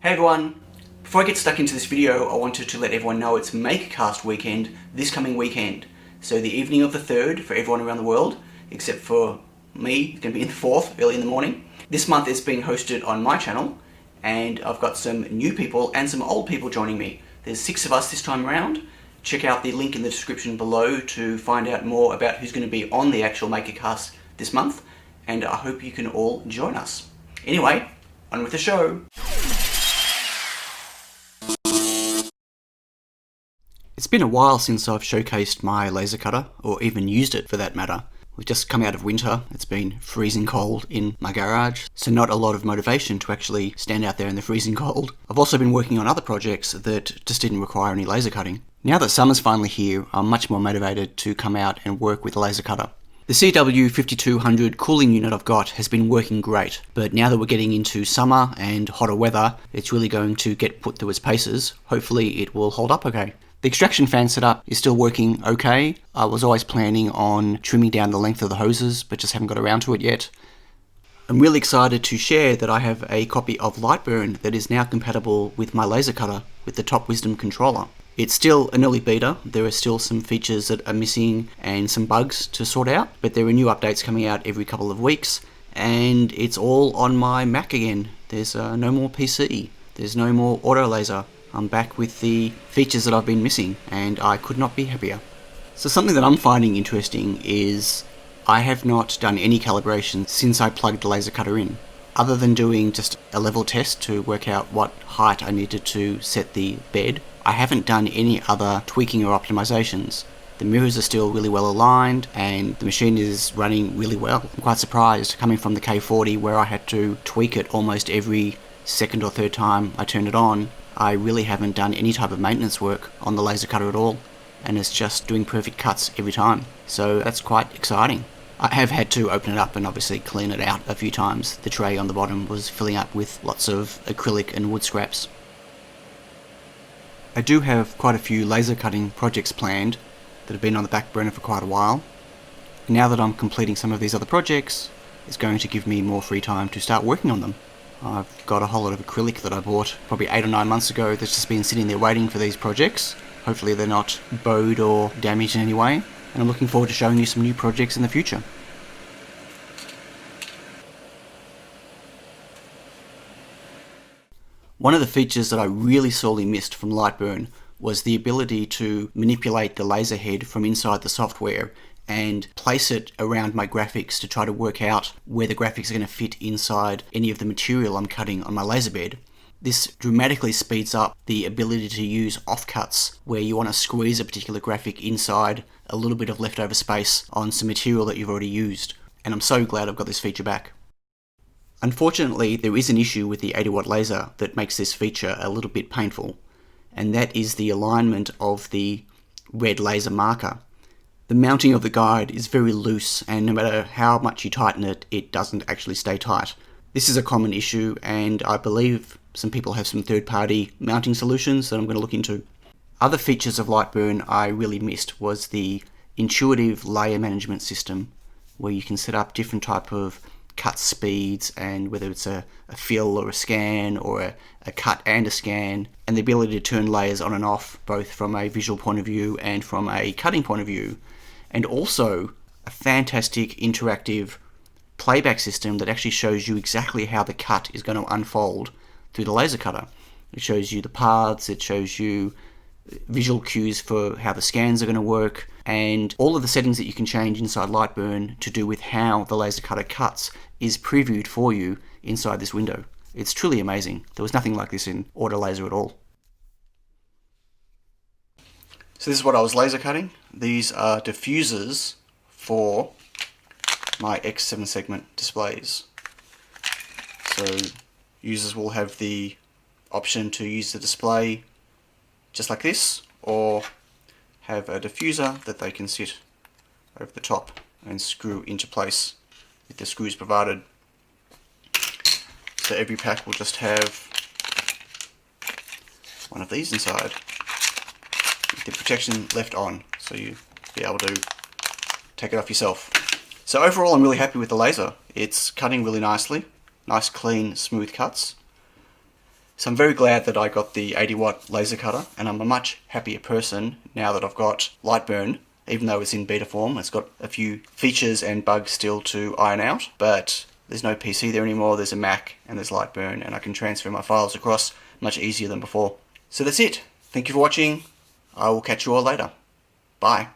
Hey everyone! Before I get stuck into this video, I wanted to let everyone know it's MakerCast weekend this coming weekend. So the evening of the 3rd for everyone around the world, except for me, it's going to be in the 4th, early in the morning. This month it's being hosted on my channel, and I've got some new people and some old people joining me. There's 6 of us this time around. Check out the link in the description below to find out more about who's going to be on the actual MakerCast this month, and I hope you can all join us. Anyway, on with the show! It's been a while since I've showcased my laser cutter, or even used it for that matter. We've just come out of winter, it's been freezing cold in my garage, so not a lot of motivation to actually stand out there in the freezing cold. I've also been working on other projects that just didn't require any laser cutting. Now that summer's finally here, I'm much more motivated to come out and work with a laser cutter. The CW5200 cooling unit I've got has been working great, but now that we're getting into summer and hotter weather, it's really going to get put through its paces. Hopefully it will hold up okay. The extraction fan setup is still working okay. I was always planning on trimming down the length of the hoses, but just haven't got around to it yet. I'm really excited to share that I have a copy of Lightburn that is now compatible with my laser cutter with the Top Wisdom controller. It's still an early beta, there are still some features that are missing and some bugs to sort out, but there are new updates coming out every couple of weeks, and it's all on my Mac again. There's no more PC, there's no more auto laser. I'm back with the features that I've been missing, and I could not be happier. So something that I'm finding interesting is I have not done any calibration since I plugged the laser cutter in, other than doing just a level test to work out what height I needed to set the bed. I haven't done any other tweaking or optimizations. The mirrors are still really well aligned, and the machine is running really well. I'm quite surprised, coming from the K40 where I had to tweak it almost every second or third time I turned it on. I really haven't done any type of maintenance work on the laser cutter at all, and it's just doing perfect cuts every time. So that's quite exciting. I have had to open it up and obviously clean it out a few times. The tray on the bottom was filling up with lots of acrylic and wood scraps. I do have quite a few laser cutting projects planned that have been on the back burner for quite a while. Now that I'm completing some of these other projects, it's going to give me more free time to start working on them. I've got a whole lot of acrylic that I bought probably 8 or 9 months ago that's just been sitting there waiting for these projects. Hopefully they're not bowed or damaged in any way, and I'm looking forward to showing you some new projects in the future. One of the features that I really sorely missed from Lightburn was the ability to manipulate the laser head from inside the software and place it around my graphics to try to work out where the graphics are going to fit inside any of the material I'm cutting on my laser bed. This dramatically speeds up the ability to use offcuts where you want to squeeze a particular graphic inside a little bit of leftover space on some material that you've already used, and I'm so glad I've got this feature back. Unfortunately, there is an issue with the 80-watt laser that makes this feature a little bit painful, and that is the alignment of the red laser marker. The mounting of the guide is very loose, and no matter how much you tighten it, it doesn't actually stay tight. This is a common issue, and I believe some people have some third-party mounting solutions that I'm going to look into. Other features of Lightburn I really missed was the intuitive layer management system, where you can set up different type of cut speeds, and whether it's a fill or a scan or a cut and a scan, and the ability to turn layers on and off both from a visual point of view and from a cutting point of view, and also a fantastic interactive playback system that actually shows you exactly how the cut is going to unfold through the laser cutter. It shows you the paths, it shows you visual cues for how the scans are going to work, and all of the settings that you can change inside Lightburn to do with how the laser cutter cuts is previewed for you inside this window. It's truly amazing. There was nothing like this in auto laser at all. So this is what I was laser cutting. These are diffusers for my X7 segment displays. So users will have the option to use the display just like this, or have a diffuser that they can sit over the top and screw into place with the screws provided. So every pack will just have one of these inside with the protection left on, so you'll be able to take it off yourself. So overall I'm really happy with the laser. It's cutting really nicely, nice clean smooth cuts. So I'm very glad that I got the 80-watt laser cutter, and I'm a much happier person now that I've got Lightburn. Even though it's in beta form, it's got a few features and bugs still to iron out, but there's no PC there anymore, there's a Mac and there's Lightburn, and I can transfer my files across much easier than before. So that's it. Thank you for watching. I will catch you all later. Bye.